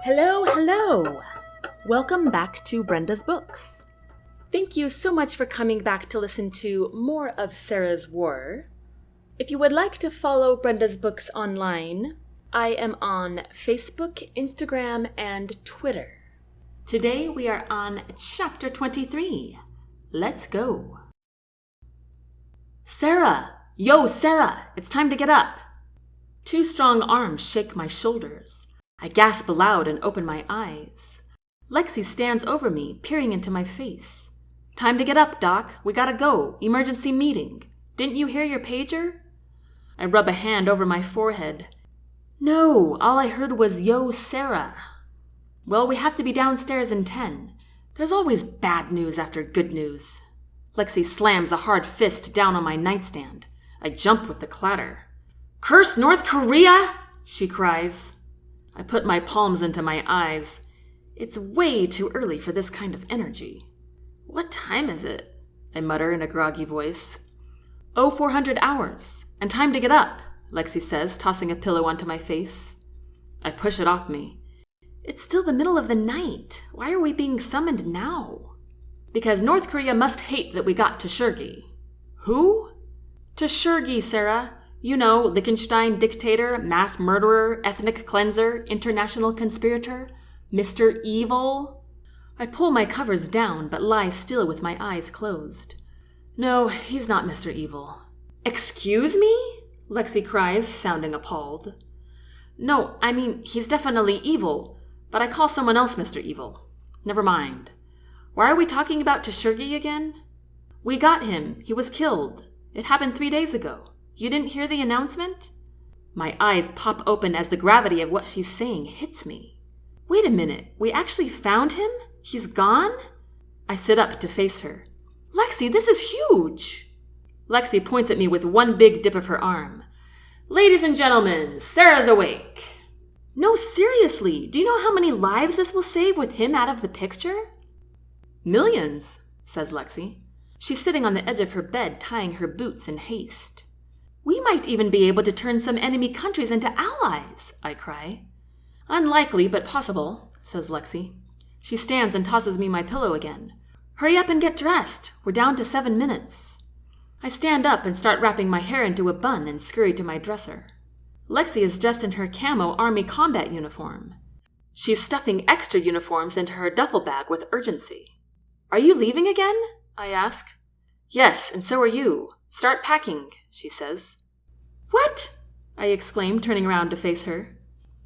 Hello, hello! Welcome back to Brenda's Books. Thank you so much for coming back to listen to more of Sara's War. If you would like to follow Brenda's Books online, I am on Facebook, Instagram, and Twitter. Today we are on Chapter 23. Let's go. Sara! Yo, Sara! It's time to get up! Two strong arms shake my shoulders. I gasp aloud and open my eyes. Lexi stands over me, peering into my face. Time to get up, Doc. We gotta go. Emergency meeting. Didn't you hear your pager? I rub a hand over my forehead. No, all I heard was, yo, Sara. Well, we have to be downstairs in 10. There's always bad news after good news. Lexi slams a hard fist down on my nightstand. I jump with the clatter. Curse North Korea! She cries. I put my palms into my eyes. It's way too early for this kind of energy. What time is it? I mutter in a groggy voice. 0400 hours, and time to get up, Lexi says, tossing a pillow onto my face. I push it off me. It's still the middle of the night. Why are we being summoned now? Because North Korea must hate that we got Tashurgi. Who? Tashurgi, Sara. You know, Liechtenstein dictator, mass murderer, ethnic cleanser, international conspirator, Mr. Evil. I pull my covers down, but lie still with my eyes closed. No, he's not Mr. Evil. Excuse me? Lexi cries, sounding appalled. No, I mean, he's definitely evil, but I call someone else Mr. Evil. Never mind. Why are we talking about Tashurgi again? We got him. He was killed. It happened 3 days ago. You didn't hear the announcement? My eyes pop open as the gravity of what she's saying hits me. Wait a minute, we actually found him? He's gone? I sit up to face her. Lexi, this is huge! Lexi points at me with one big dip of her arm. Ladies and gentlemen, Sara's awake. No, seriously, do you know how many lives this will save with him out of the picture? Millions, says Lexi. She's sitting on the edge of her bed, tying her boots in haste. We might even be able to turn some enemy countries into allies, I cry. Unlikely, but possible, says Lexi. She stands and tosses me my pillow again. Hurry up and get dressed. We're down to 7 minutes. I stand up and start wrapping my hair into a bun and scurry to my dresser. Lexi is dressed in her camo army combat uniform. She's stuffing extra uniforms into her duffel bag with urgency. Are you leaving again? I ask. Yes, and so are you. Start packing, she says. What? I exclaim, turning around to face her.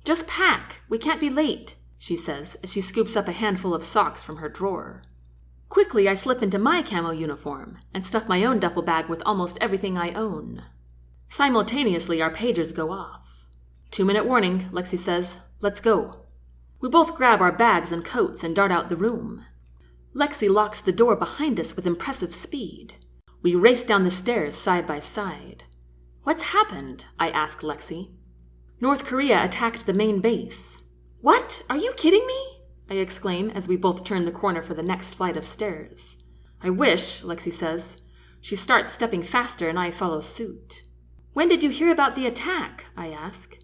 Just pack. We can't be late, she says, as she scoops up a handful of socks from her drawer. Quickly, I slip into my camo uniform and stuff my own duffel bag with almost everything I own. Simultaneously, our pagers go off. 2-minute warning, Lexi says. Let's go. We both grab our bags and coats and dart out the room. Lexi locks the door behind us with impressive speed. We race down the stairs side by side. What's happened? I ask Lexi. North Korea attacked the main base. What? Are you kidding me? I exclaim as we both turn the corner for the next flight of stairs. I wish, Lexi says. She starts stepping faster and I follow suit. When did you hear about the attack? I ask.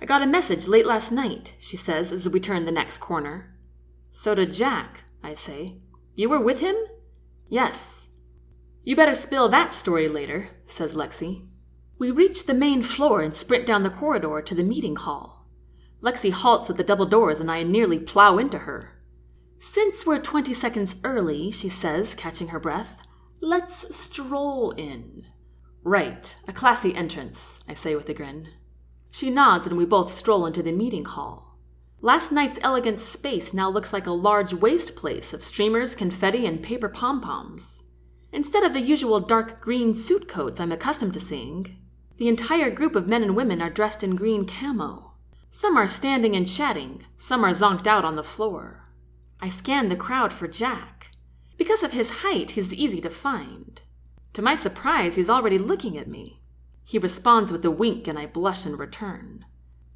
I got a message late last night, she says as we turn the next corner. So did Jack, I say. You were with him? Yes. You better spill that story later, says Lexi. We reach the main floor and sprint down the corridor to the meeting hall. Lexi halts at the double doors and I nearly plow into her. Since we're 20 seconds early, she says, catching her breath, let's stroll in. Right, a classy entrance, I say with a grin. She nods and we both stroll into the meeting hall. Last night's elegant space now looks like a large waste place of streamers, confetti, and paper pom-poms. Instead of the usual dark green suit coats I'm accustomed to seeing, the entire group of men and women are dressed in green camo. Some are standing and chatting, some are zonked out on the floor. I scan the crowd for Jack. Because of his height, he's easy to find. To my surprise, he's already looking at me. He responds with a wink and I blush in return.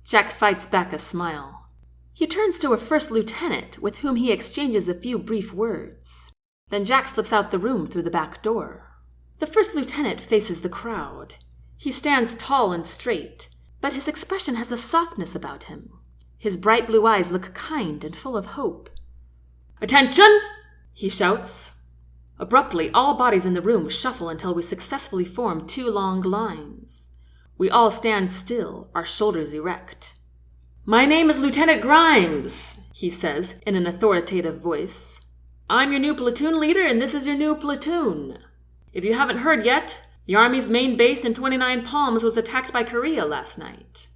Jack fights back a smile. He turns to a first lieutenant with whom he exchanges a few brief words. Then Jack slips out the room through the back door. The first lieutenant faces the crowd. He stands tall and straight, but his expression has a softness about him. His bright blue eyes look kind and full of hope. "Attention!" he shouts. Abruptly, all bodies in the room shuffle until we successfully form 2 long lines. We all stand still, our shoulders erect. "My name is Lieutenant Grimes," he says in an authoritative voice. "I'm your new platoon leader, and this is your new platoon. If you haven't heard yet, the Army's main base in 29 Palms was attacked by Korea last night."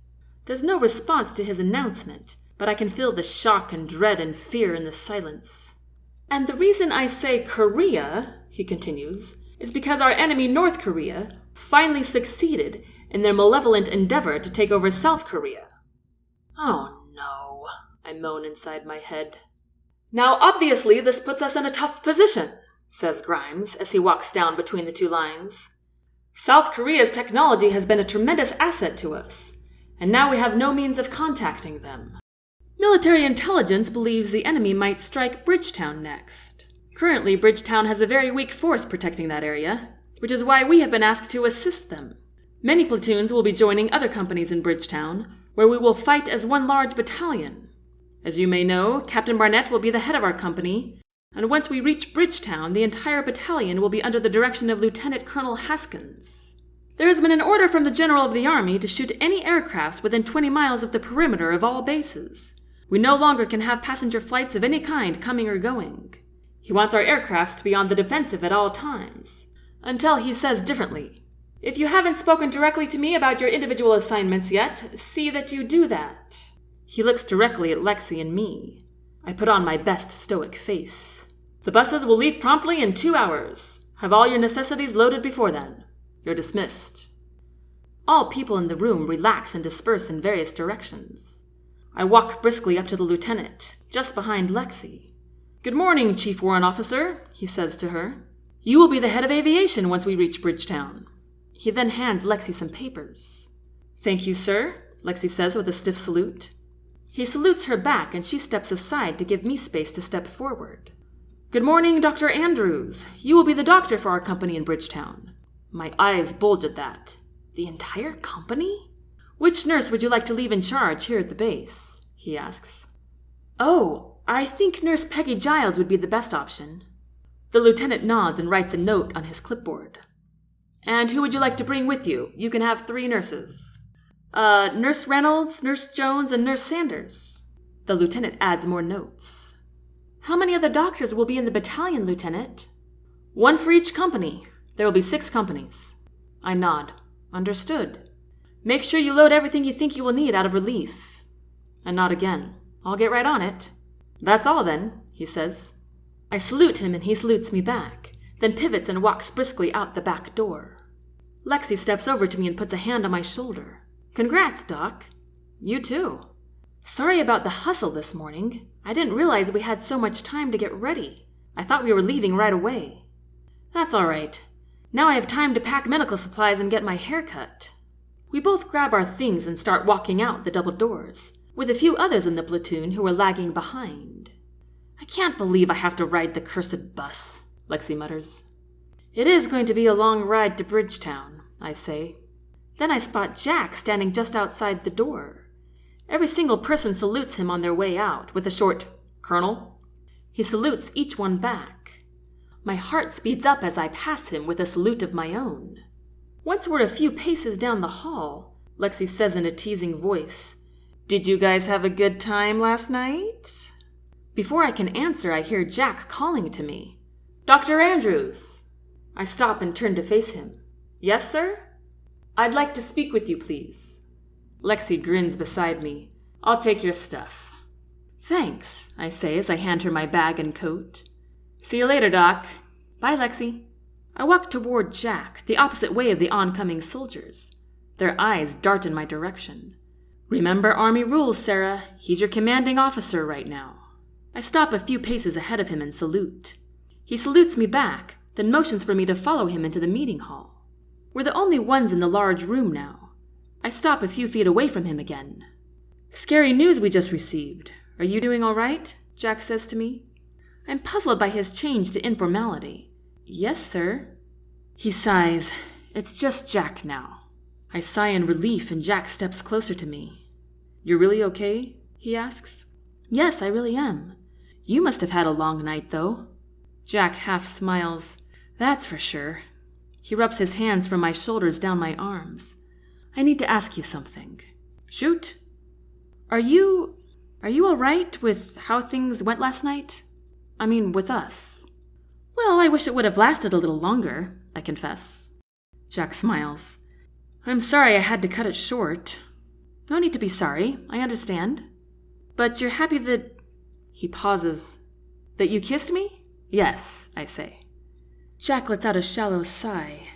There's no response to his announcement, but I can feel the shock and dread and fear in the silence. "And the reason I say Korea," he continues, "is because our enemy North Korea finally succeeded in their malevolent endeavor to take over South Korea." "Oh no," I moan inside my head. "Now obviously this puts us in a tough position," says Grimes as he walks down between the 2 lines. "South Korea's technology has been a tremendous asset to us, and now we have no means of contacting them. Military intelligence believes the enemy might strike Bridgetown next. Currently, Bridgetown has a very weak force protecting that area, which is why we have been asked to assist them. Many platoons will be joining other companies in Bridgetown, where we will fight as one large battalion. As you may know, Captain Barnett will be the head of our company, and once we reach Bridgetown, the entire battalion will be under the direction of Lieutenant Colonel Haskins. There has been an order from the General of the Army to shoot any aircrafts within 20 miles of the perimeter of all bases. We no longer can have passenger flights of any kind coming or going. He wants our aircrafts to be on the defensive at all times, until he says differently. If you haven't spoken directly to me about your individual assignments yet, see that you do that." He looks directly at Lexi and me. I put on my best stoic face. "The buses will leave promptly in 2 hours. Have all your necessities loaded before then. You're dismissed." All people in the room relax and disperse in various directions. I walk briskly up to the lieutenant, just behind Lexi. "Good morning, Chief Warrant Officer," he says to her. "You will be the head of aviation once we reach Bridgetown." He then hands Lexi some papers. "Thank you, sir," Lexi says with a stiff salute. He salutes her back, and she steps aside to give me space to step forward. "Good morning, Dr. Andrews. You will be the doctor for our company in Bridgetown." My eyes bulge at that. The entire company? "Which nurse would you like to leave in charge here at the base?" he asks. "Oh, I think Nurse Peggy Giles would be the best option." The lieutenant nods and writes a note on his clipboard. "And who would you like to bring with you? You can have 3 nurses. Nurse Reynolds, Nurse Jones, and Nurse Sanders." The lieutenant adds more notes. "How many other doctors will be in the battalion, Lieutenant?" "1 for each company. There will be 6 companies." I nod. "Understood. Make sure you load everything you think you will need out of relief." I nod again. "I'll get right on it." "That's all then," he says. I salute him and he salutes me back, then pivots and walks briskly out the back door. Lexi steps over to me and puts a hand on my shoulder. "Congrats, Doc." "You too." "Sorry about the hustle this morning. I didn't realize we had so much time to get ready. I thought we were leaving right away." "That's all right. Now I have time to pack medical supplies and get my hair cut." We both grab our things and start walking out the double doors, with a few others in the platoon who are lagging behind. "I can't believe I have to ride the cursed bus," Lexi mutters. "It is going to be a long ride to Bridgetown," I say. Then I spot Jack standing just outside the door. Every single person salutes him on their way out with a short, "Colonel." He salutes each one back. My heart speeds up as I pass him with a salute of my own. Once we're a few paces down the hall, Lexi says in a teasing voice, "Did you guys have a good time last night?" Before I can answer, I hear Jack calling to me. "Dr. Andrews!" I stop and turn to face him. "Yes, sir?" "I'd like to speak with you, please." Lexi grins beside me. "I'll take your stuff." "Thanks," I say as I hand her my bag and coat. "See you later, Doc." "Bye, Lexi." I walk toward Jack, the opposite way of the oncoming soldiers. Their eyes dart in my direction. "Remember Army rules, Sara. He's your commanding officer right now." I stop a few paces ahead of him and salute. He salutes me back, then motions for me to follow him into the meeting hall. We're the only ones in the large room now. I stop a few feet away from him again. "Scary news we just received. Are you doing all right?" Jack says to me. I'm puzzled by his change to informality. "Yes, sir." He sighs. "It's just Jack now." I sigh in relief and Jack steps closer to me. "You're really okay?" he asks. Yes, I really am. You must have had a long night, though. Jack half smiles. That's for sure. He rubs his hands from my shoulders down my arms. I need to ask you something. Shoot. Are you all right with how things went last night? I mean, with us. Well, I wish it would have lasted a little longer, I confess. Jack smiles. I'm sorry I had to cut it short. No need to be sorry, I understand. But you're happy that... He pauses. That you kissed me? Yes, I say. Jack lets out a shallow sigh.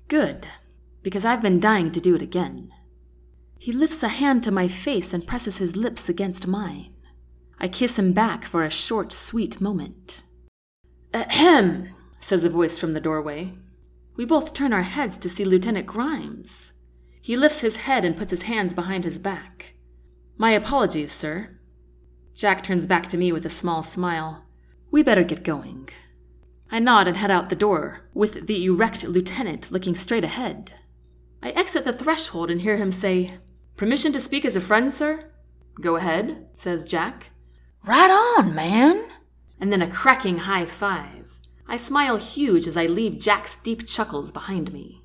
Good, because I've been dying to do it again. He lifts a hand to my face and presses his lips against mine. I kiss him back for a short, sweet moment. Ahem, says a voice from the doorway. We both turn our heads to see Lieutenant Grimes. He lifts his head and puts his hands behind his back. My apologies, sir. Jack turns back to me with a small smile. We better get going. I nod and head out the door, with the erect lieutenant looking straight ahead. I exit the threshold and hear him say, Permission to speak as a friend, sir? Go ahead, says Jack. Right on, man. And then a cracking high five. I smile huge as I leave Jack's deep chuckles behind me.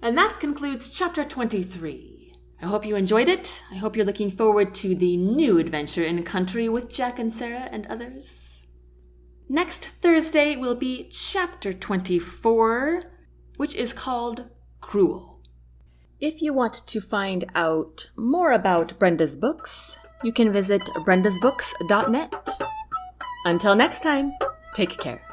And that concludes Chapter 23. I hope you enjoyed it. I hope you're looking forward to the new adventure in country with Jack and Sara and others. Next Thursday will be Chapter 24, which is called Cruel. If you want to find out more about Brenda's books, you can visit brendasbooks.net. Until next time, take care.